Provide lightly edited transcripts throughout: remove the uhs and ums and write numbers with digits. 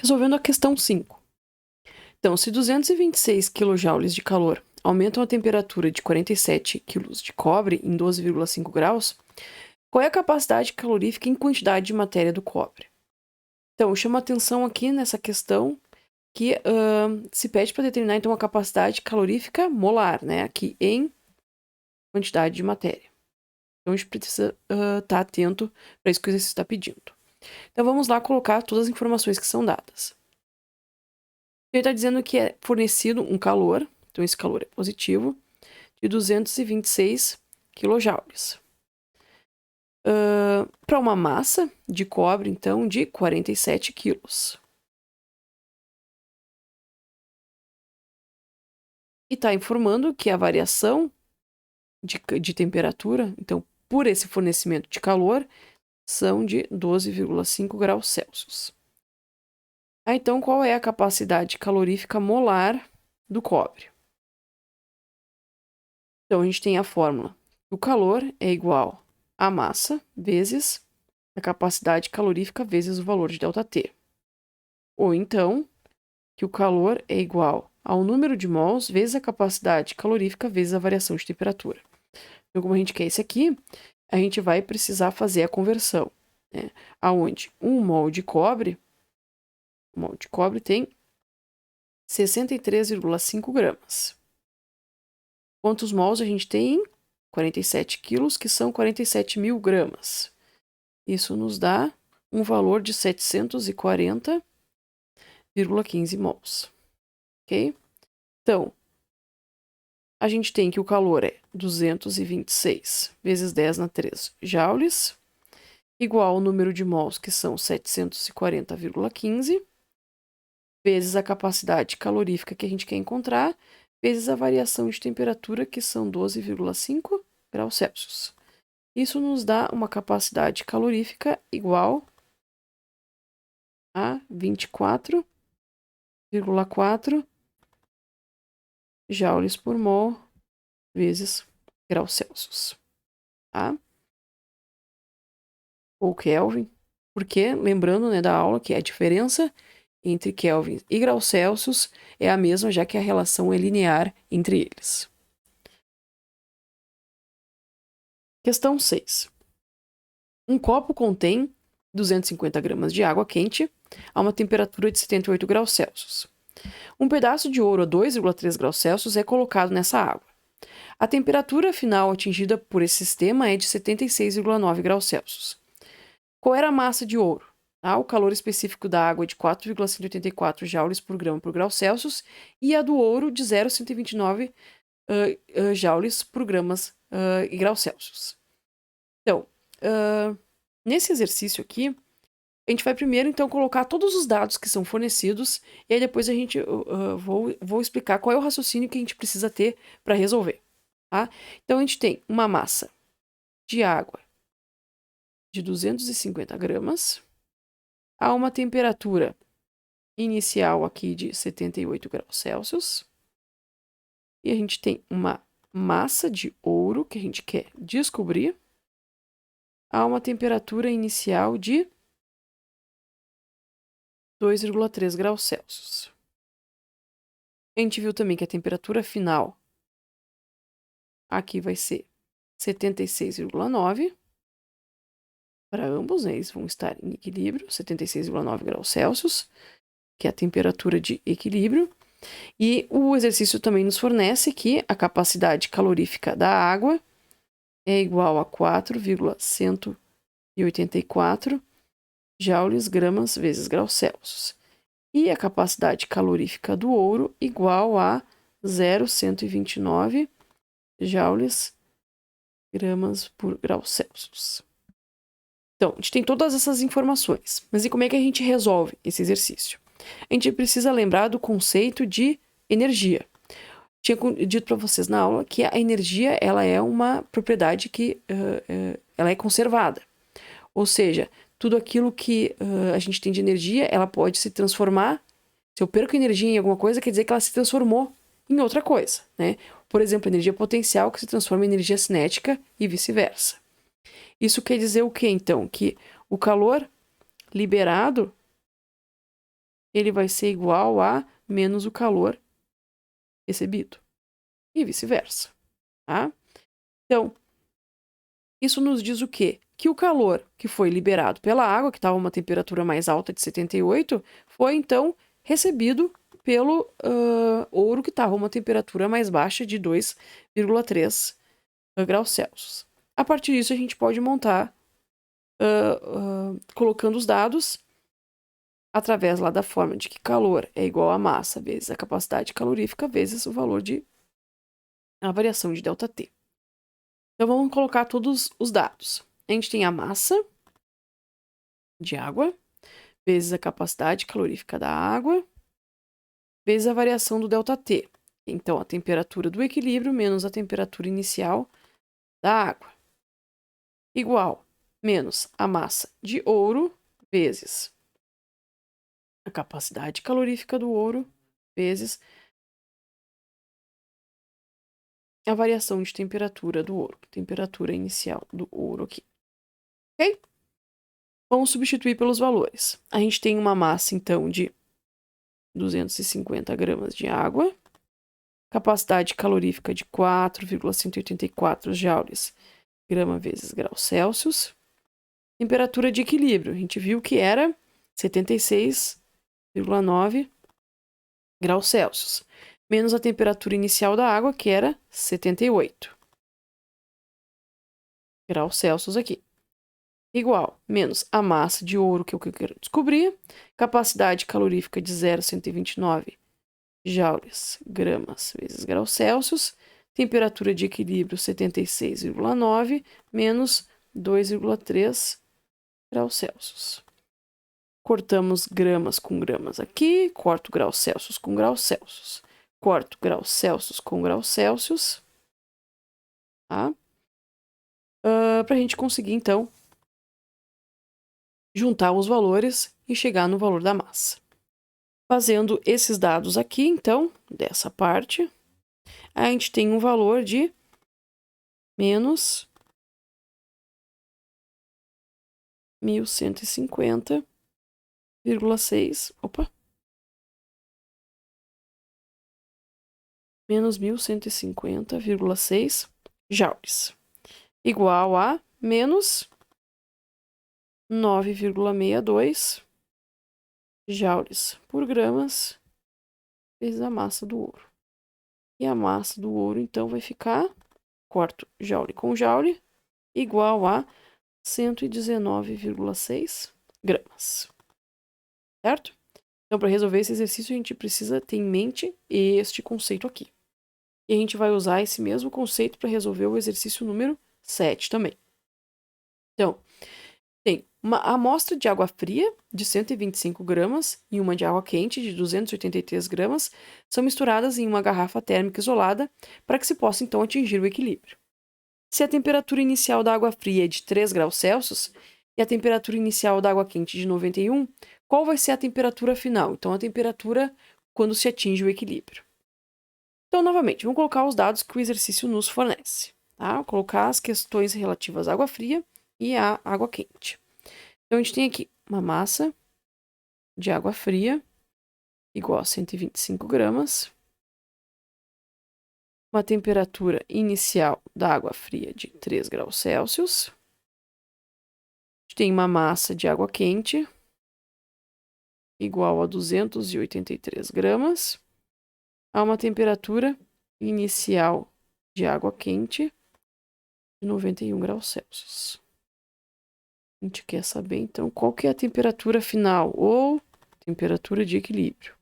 Resolvendo a questão 5. Então, se 226 kJ de calor aumentam a temperatura de 47 kg de cobre em 12,5 graus, qual é a capacidade calorífica em quantidade de matéria do cobre? Então, chama atenção aqui nessa questão que se pede para determinar então a capacidade calorífica molar, né? Aqui em quantidade de matéria. Então, a gente precisa estar atento para isso que o exercício está pedindo. Então, vamos lá colocar todas as informações que são dadas. Ele está dizendo que é fornecido um calor, então esse calor é positivo, de 226 kJ. Para uma massa de cobre, então, de 47 quilos. E está informando que a variação de temperatura, então, por esse fornecimento de calor, são de 12,5 graus Celsius. Então, qual é a capacidade calorífica molar do cobre? Então, a gente tem a fórmula. O calor é igual a massa vezes a capacidade calorífica vezes o valor de ΔT. Ou então, que o calor é igual ao número de mols vezes a capacidade calorífica vezes a variação de temperatura. Então, como a gente quer esse aqui, a gente vai precisar fazer a conversão, né? Aonde um mol de cobre tem 63,5 gramas. Quantos mols a gente tem? 47 quilos, que são 47 mil gramas. Isso nos dá um valor de 740,15 mols. Ok? Então, a gente tem que o calor é 226 vezes 10 na 3 joules, igual ao número de mols, que são 740,15, vezes a capacidade calorífica que a gente quer encontrar, vezes a variação de temperatura, que são 12,5 graus Celsius. Isso nos dá uma capacidade calorífica igual a 24,4 joules por mol vezes graus Celsius. Tá? Ou Kelvin, porque, lembrando, né, da aula, que a diferença entre Kelvin e graus Celsius é a mesma, já que a relação é linear entre eles. Questão 6. Um copo contém 250 gramas de água quente a uma temperatura de 78 graus Celsius. Um pedaço de ouro a 2,3 graus Celsius é colocado nessa água. A temperatura final atingida por esse sistema é de 76,9 graus Celsius. Qual era a massa de ouro? O calor específico da água é de 4,184 joules por grama por grau Celsius e a do ouro de 0,129 joules por gramas e graus Celsius. Então, nesse exercício aqui, a gente vai primeiro, então, colocar todos os dados que são fornecidos e aí depois a gente vou explicar qual é o raciocínio que a gente precisa ter para resolver. Tá? Então, a gente tem uma massa de água de 250 gramas a uma temperatura inicial aqui de 78 graus Celsius. E a gente tem uma massa de ouro que a gente quer descobrir a uma temperatura inicial de 2,3 graus Celsius. A gente viu também que a temperatura final aqui vai ser 76,9 para ambos, né? Eles vão estar em equilíbrio, 76,9 graus Celsius, que é a temperatura de equilíbrio. E o exercício também nos fornece que a capacidade calorífica da água é igual a 4,184 joules gramas vezes graus Celsius. E a capacidade calorífica do ouro igual a 0,129 joules gramas por grau Celsius. Então, a gente tem todas essas informações. Mas e como é que a gente resolve esse exercício? A gente precisa lembrar do conceito de energia. Tinha dito para vocês na aula que a energia ela é uma propriedade que ela é conservada. Ou seja, tudo aquilo que a gente tem de energia, ela pode se transformar. Se eu perco energia em alguma coisa, quer dizer que ela se transformou em outra coisa, né? Por exemplo, energia potencial que se transforma em energia cinética e vice-versa. Isso quer dizer o quê, então? Que o calor liberado ele vai ser igual a menos o calor recebido. E vice-versa, tá? Então, isso nos diz o quê? Que o calor que foi liberado pela água, que estava uma temperatura mais alta de 78, foi então recebido pelo ouro, que estava uma temperatura mais baixa de 2,3 graus Celsius. A partir disso, a gente pode montar, colocando os dados, através lá da forma de que calor é igual a massa vezes a capacidade calorífica vezes o valor de a variação de ΔT. Então, vamos colocar todos os dados. A gente tem a massa de água, vezes a capacidade calorífica da água, vezes a variação do ΔT. Então, a temperatura do equilíbrio menos a temperatura inicial da água. Igual, menos a massa de ouro, vezes a capacidade calorífica do ouro, vezes a variação de temperatura do ouro. Temperatura inicial do ouro aqui. Ok? Vamos substituir pelos valores. A gente tem uma massa, então, de 250 gramas de água, capacidade calorífica de 4,184 joules grama vezes graus Celsius, temperatura de equilíbrio, a gente viu que era 76,9 graus Celsius, menos a temperatura inicial da água, que era 78 graus Celsius aqui. Igual, menos a massa de ouro, que é o que eu quero descobrir, capacidade calorífica de 0,129 joules gramas vezes graus Celsius, temperatura de equilíbrio 76,9 menos 2,3 graus Celsius. Cortamos gramas com gramas aqui, corto graus Celsius com graus Celsius, corto graus Celsius com graus Celsius, tá? Para a gente conseguir, então, juntar os valores e chegar no valor da massa. Fazendo esses dados aqui, então, dessa parte, a gente tem um valor de menos 1.150,6. Opa! Menos 1.150,6 joules. Igual a menos 9,62 joules por gramas vezes a massa do ouro. E a massa do ouro, então, vai ficar, corto joule com joule, igual a 119,6 gramas. Certo? Então, para resolver esse exercício, a gente precisa ter em mente este conceito aqui. E a gente vai usar esse mesmo conceito para resolver o exercício número 7 também. Então, tem uma amostra de água fria de 125 gramas e uma de água quente de 283 gramas são misturadas em uma garrafa térmica isolada para que se possa, então, atingir o equilíbrio. Se a temperatura inicial da água fria é de 3 graus Celsius e a temperatura inicial da água quente de 91, qual vai ser a temperatura final? Então, a temperatura quando se atinge o equilíbrio. Então, novamente, vamos colocar os dados que o exercício nos fornece. Tá? Vou colocar as questões relativas à água fria e à água quente. Então, a gente tem aqui uma massa de água fria igual a 125 gramas, uma temperatura inicial da água fria de 3 graus Celsius, a gente tem uma massa de água quente igual a 283 gramas, a uma temperatura inicial de água quente de 91 graus Celsius. A gente quer saber, então, qual que é a temperatura final ou temperatura de equilíbrio.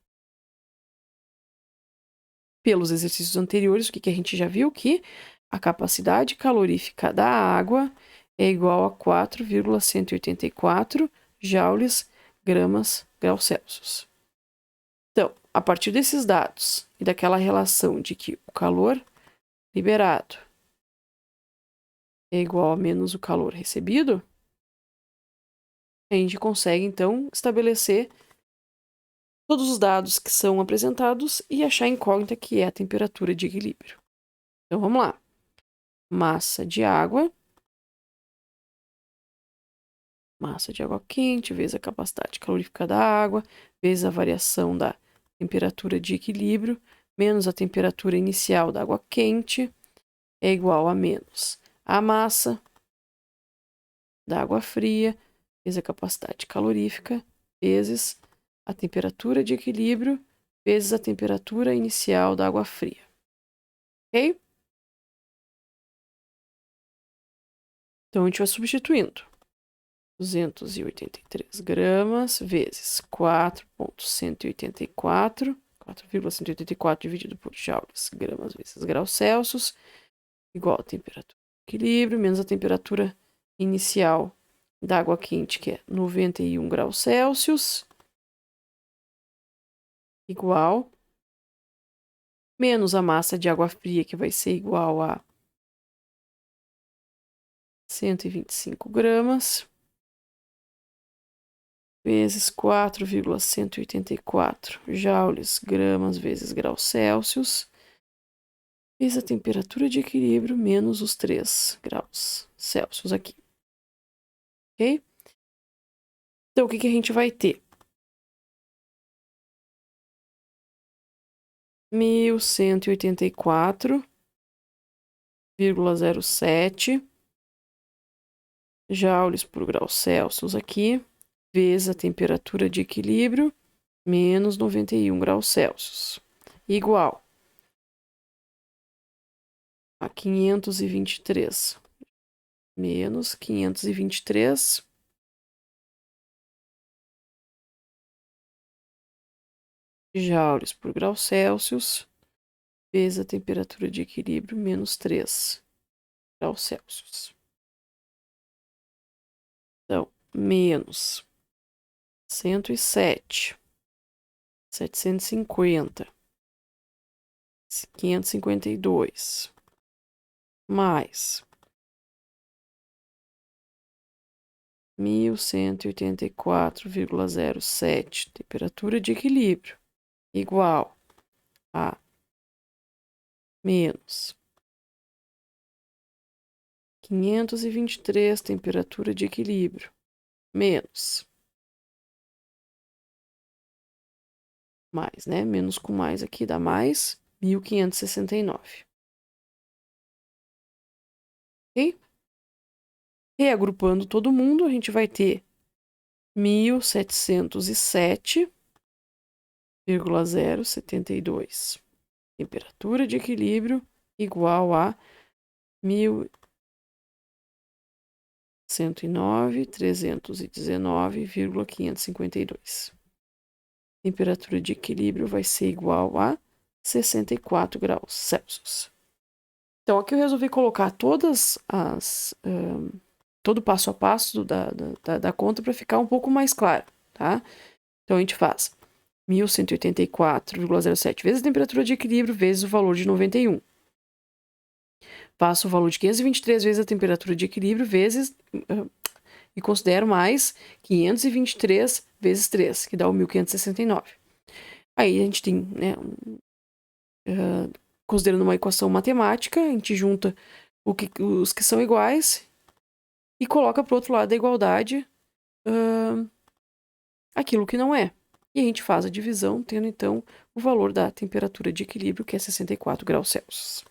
Pelos exercícios anteriores, o que a gente já viu? Que a capacidade calorífica da água é igual a 4,184 joules gramas graus Celsius. Então, a partir desses dados e daquela relação de que o calor liberado é igual a menos o calor recebido, a gente consegue, então, estabelecer todos os dados que são apresentados e achar a incógnita que é a temperatura de equilíbrio. Então, vamos lá. Massa de água massa de água quente, vezes a capacidade calorífica da água, vezes a variação da temperatura de equilíbrio, menos a temperatura inicial da água quente, é igual a menos a massa da água fria, vezes a capacidade calorífica, vezes a temperatura de equilíbrio, vezes a temperatura inicial da água fria. Ok? Então, a gente vai substituindo. 283 gramas vezes 4,184 dividido por joules, gramas vezes graus Celsius, igual a temperatura de equilíbrio, menos a temperatura inicial da água quente, que é 91 graus Celsius, igual, menos a massa de água fria, que vai ser igual a 125 gramas, vezes 4,184 joules, gramas vezes graus Celsius, vezes a temperatura de equilíbrio menos os 3 graus Celsius aqui. Ok? Então, o que a gente vai ter? 1184,07 joules por grau Celsius aqui, vezes a temperatura de equilíbrio, menos 91 graus Celsius, igual a 523, menos 523 joules por grau Celsius, vezes a temperatura de equilíbrio, menos 3 graus Celsius. Então, menos 107, 750, 552, mais 1184,07, temperatura de equilíbrio, igual a menos 523, temperatura de equilíbrio, menos mais, né? Menos com mais aqui dá mais 1569. Ok? Reagrupando todo mundo, a gente vai ter 1707,072. Temperatura de equilíbrio igual a 1109,319,552. Temperatura de equilíbrio vai ser igual a 64 graus Celsius. Então, aqui eu resolvi colocar todas as... todo o passo a passo da conta para ficar um pouco mais claro, tá? Então, a gente faz 1184,07 vezes a temperatura de equilíbrio vezes o valor de 91. Faço o valor de 523 vezes a temperatura de equilíbrio vezes... e considero mais 523 vezes 3, que dá o 1569. Aí a gente tem, né, considerando uma equação matemática, a gente junta os que são iguais e coloca para o outro lado da igualdade aquilo que não é. E a gente faz a divisão, tendo então o valor da temperatura de equilíbrio, que é 64 graus Celsius.